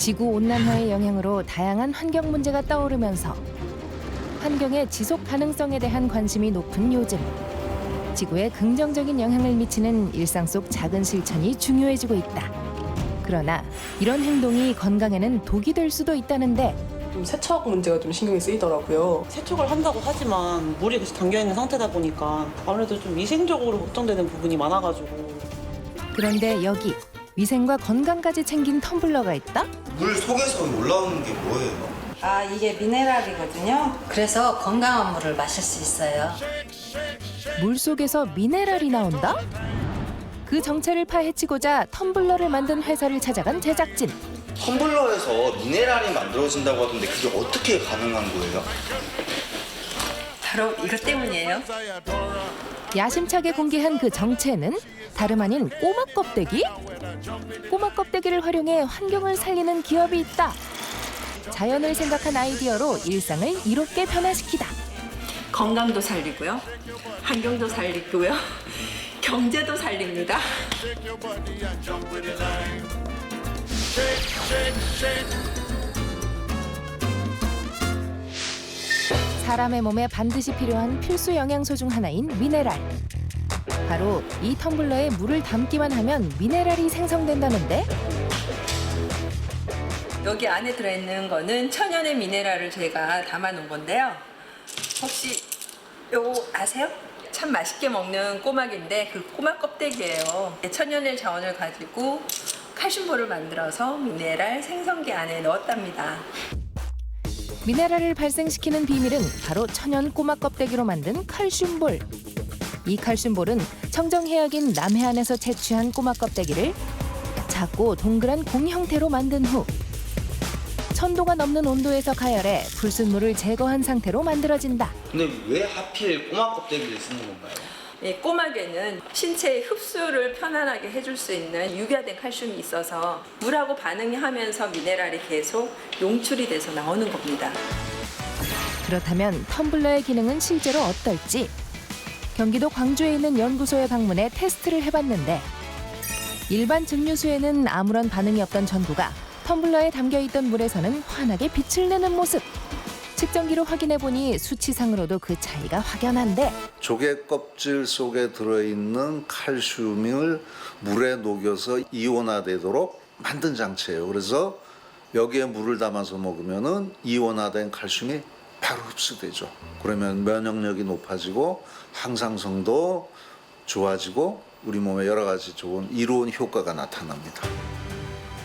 지구온난화의 영향으로 다양한 환경 문제가 떠오르면서 환경의 지속 가능성에 대한 관심이 높은 요즘, 지구에 긍정적인 영향을 미치는 일상 속 작은 실천이 중요해지고 있다. 그러나 이런 행동이 건강에는 독이 될 수도 있다는데 좀 세척 문제가 좀 신경이 쓰이더라고요. 세척을 한다고 하지만 물이 계속 담겨있는 상태다 보니까 아무래도 좀 위생적으로 걱정되는 부분이 많아가지고. 그런데 여기 위생과 건강까지 챙긴 텀블러가 있다? 물 속에서 올라오는 게 뭐예요? 아, 이게 미네랄이거든요. 그래서 건강한 물을 마실 수 있어요. 물속에서 미네랄이 나온다? 그 정체를 파헤치고자 텀블러를 만든 회사를 찾아간 제작진. 텀블러에서 미네랄이 만들어진다고 하던데 그게 어떻게 가능한 거예요? 바로 이것 때문이에요. 야심차게 공개한 그 정체는 다름 아닌 꼬막 껍데기? 꼬막 껍데기를 활용해 환경을 살리는 기업이 있다. 자연을 생각한 아이디어로 일상을 이롭게 변화시키다. 건강도 살리고요, 환경도 살리고요, 경제도 살립니다. 사람의 몸에 반드시 필요한 필수 영양소 중 하나인 미네랄. 바로 이 텀블러에 물을 담기만 하면 미네랄이 생성된다는데 여기 안에 들어있는 거는 천연의 미네랄을 제가 담아놓은 건데요. 혹시 요거 아세요? 참 맛있게 먹는 꼬막인데 그 꼬막 껍데기예요. 천연의 자원을 가지고 칼슘볼을 만들어서 미네랄 생성기 안에 넣었답니다. 미네랄을 발생시키는 비밀은 바로 천연 꼬막 껍데기로 만든 칼슘볼. 이 칼슘볼은 청정해역인 남해안에서 채취한 꼬막 껍데기를 작고 동그란 공 형태로 만든 후 1000도가 넘는 온도에서 가열해 불순물을 제거한 상태로 만들어진다. 근데 왜 하필 꼬막 껍데기를 쓰는 건가요? 이 꼬막에는 신체의 흡수를 편안하게 해줄 수 있는 육유화된 칼슘이 있어서 물하고 반응하면서 미네랄이 계속 용출이 돼서 나오는 겁니다. 그렇다면 텀블러의 기능은 실제로 어떨지? 경기도 광주에 있는 연구소에 방문해 테스트를 해봤는데 일반 증류수에는 아무런 반응이 없던 전구가 텀블러에 담겨있던 물에서는 환하게 빛을 내는 모습. 측정기로 확인해보니 수치상으로도 그 차이가 확연한데 조개 껍질 속에 들어있는 칼슘을 물에 녹여서 이온화되도록 만든 장치예요. 그래서 여기에 물을 담아서 먹으면은 이온화된 칼슘이 바로 흡수되죠. 그러면 면역력이 높아지고 항상성도 좋아지고 우리 몸에 여러 가지 좋은 이로운 효과가 나타납니다.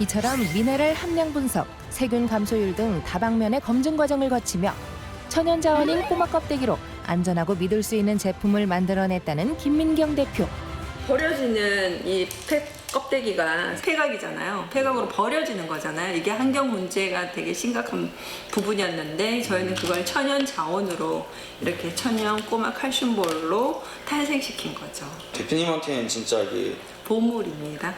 이처럼 미네랄 함량 분석, 세균 감소율 등 다방면의 검증 과정을 거치며 천연 자원인 꼬막 껍데기로 안전하고 믿을 수 있는 제품을 만들어냈다는 김민경 대표. 버려지는 이 껍데기가 폐각이잖아요. 폐각으로 버려지는 거잖아요. 이게 환경 문제가 되게 심각한 부분이었는데 저희는 그걸 천연 자원으로 이렇게 천연 꼬막 칼슘볼로 탄생시킨 거죠. 대표님한테는 진짜 이게 보물입니다.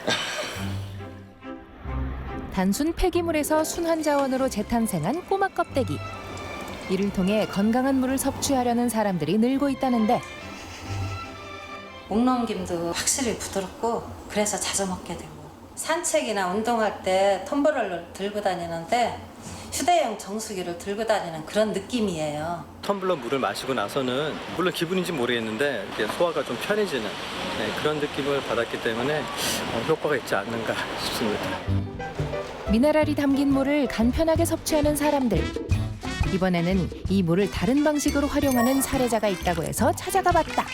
단순 폐기물에서 순환 자원으로 재탄생한 꼬막 껍데기. 이를 통해 건강한 물을 섭취하려는 사람들이 늘고 있다는데 목 넘김도 확실히 부드럽고 그래서 자주 먹게 되고 산책이나 운동할 때 텀블러를 들고 다니는데 휴대용 정수기를 들고 다니는 그런 느낌이에요. 텀블러 물을 마시고 나서는 물론 기분인지 모르겠는데 이렇게 소화가 좀 편해지는 그런 느낌을 받았기 때문에 효과가 있지 않는가 싶습니다. 미네랄이 담긴 물을 간편하게 섭취하는 사람들. 이번에는 이 물을 다른 방식으로 활용하는 사례자가 있다고 해서 찾아가 봤다.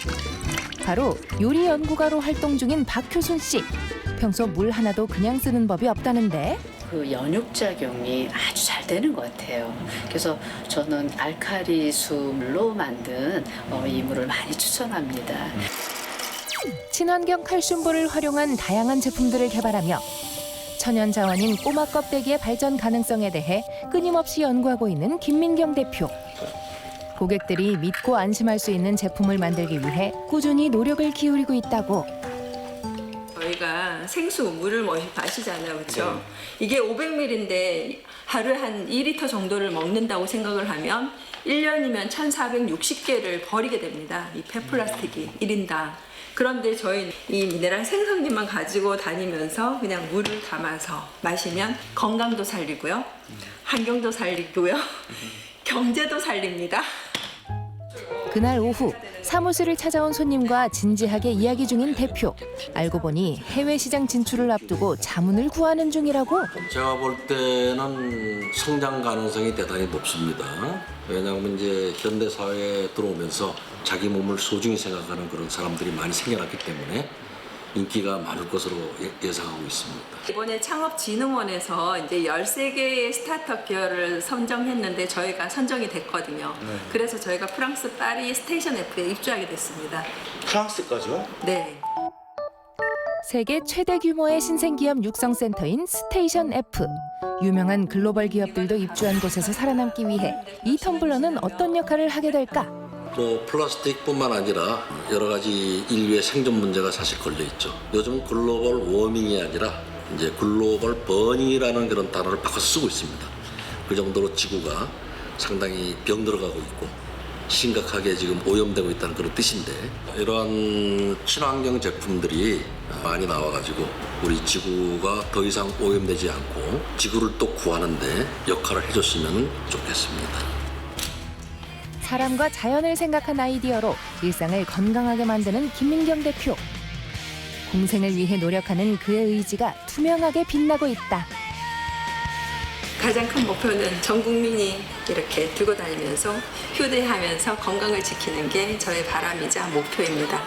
바로 요리 연구가로 활동 중인 박효순 씨. 평소 물 하나도 그냥 쓰는 법이 없다는데 그 연육작용이 아주 잘 되는 것 같아요. 그래서 저는 알칼리수물로 만든 이 물을 많이 추천합니다. 친환경 칼슘볼을 활용한 다양한 제품들을 개발하며 천연 자원인 꼬막 껍데기의 발전 가능성에 대해 끊임없이 연구하고 있는 김민경 대표. 고객들이 믿고 안심할 수 있는 제품을 만들기 위해 꾸준히 노력을 기울이고 있다고. 저희가 생수 물을 마시잖아요, 그렇죠? 이게 500ml인데 하루에 한 2리터 정도를 먹는다고 생각을 하면 1년이면 1,460개를 버리게 됩니다. 이 폐플라스틱이 1인당. 그런데 저희 이 미네랄 생성기만 가지고 다니면서 그냥 물을 담아서 마시면 건강도 살리고요, 환경도 살리고요, 경제도 살립니다. 그날 오후 사무실을 찾아온 손님과 진지하게 이야기 중인 대표. 알고 보니 해외 시장 진출을 앞두고 자문을 구하는 중이라고. 제가 볼 때는 성장 가능성이 대단히 높습니다. 왜냐하면 이제 현대 사회에 들어오면서 자기 몸을 소중히 생각하는 그런 사람들이 많이 생겨났기 때문에 인기가 많을 것으로 예상하고 있습니다. 이번에 창업진흥원에서 이제 13개의 스타트업 기업을 선정했는데 저희가 선정이 됐거든요. 그래서 저희가 프랑스 파리 스테이션 F에 입주하게 됐습니다. 프랑스까지요? 네. 세계 최대 규모의 신생기업 육성센터인 스테이션 F. 유명한 글로벌 기업들도 입주한 곳에서 살아남기 위해 이 텀블러는 어떤 역할을 하게 될까? 또 플라스틱뿐만 아니라 여러 가지 인류의 생존 문제가 사실 걸려 있죠. 요즘 글로벌 워밍이 아니라 이제 글로벌 버닝이라는 그런 단어를 바꿔 쓰고 있습니다. 그 정도로 지구가 상당히 병들어가고 있고 심각하게 지금 오염되고 있다는 그런 뜻인데, 이러한 친환경 제품들이 많이 나와가지고 우리 지구가 더 이상 오염되지 않고 지구를 또 구하는데 역할을 해줬으면 좋겠습니다. 사람과 자연을 생각한 아이디어로 일상을 건강하게 만드는 김민경 대표. 공생을 위해 노력하는 그의 의지가 투명하게 빛나고 있다. 가장 큰 목표는 전 국민이 이렇게 들고 다니면서 휴대하면서 건강을 지키는 게 저의 바람이자 목표입니다.